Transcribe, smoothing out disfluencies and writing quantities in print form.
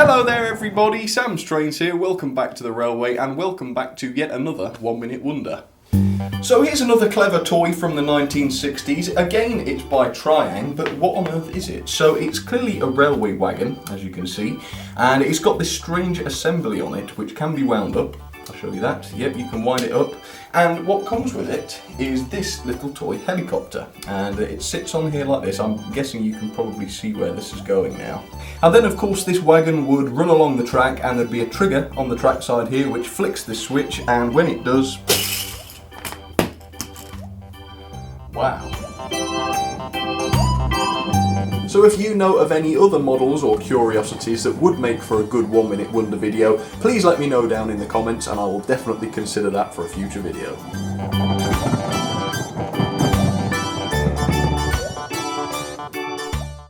Hello there everybody, Sam Strains here, welcome back to the Railway and welcome back to yet another 1 Minute Wonder. So here's another clever toy from the 1960s. Again, it's by Tri-ang, but what on earth is it? So it's clearly a railway wagon, as you can see, and it's got this strange assembly on it which can be wound up. I'll show you that. Yep, you can wind it up. And what comes with it is this little toy helicopter. And it sits on here like this. I'm guessing you can probably see where this is going now. And then of course this wagon would run along the track and there'd be a trigger on the track side here which flicks this switch, and when it does... wow. So if you know of any other models or curiosities that would make for a good 1 Minute Wonder video, please let me know down in the comments and I will definitely consider that for a future video.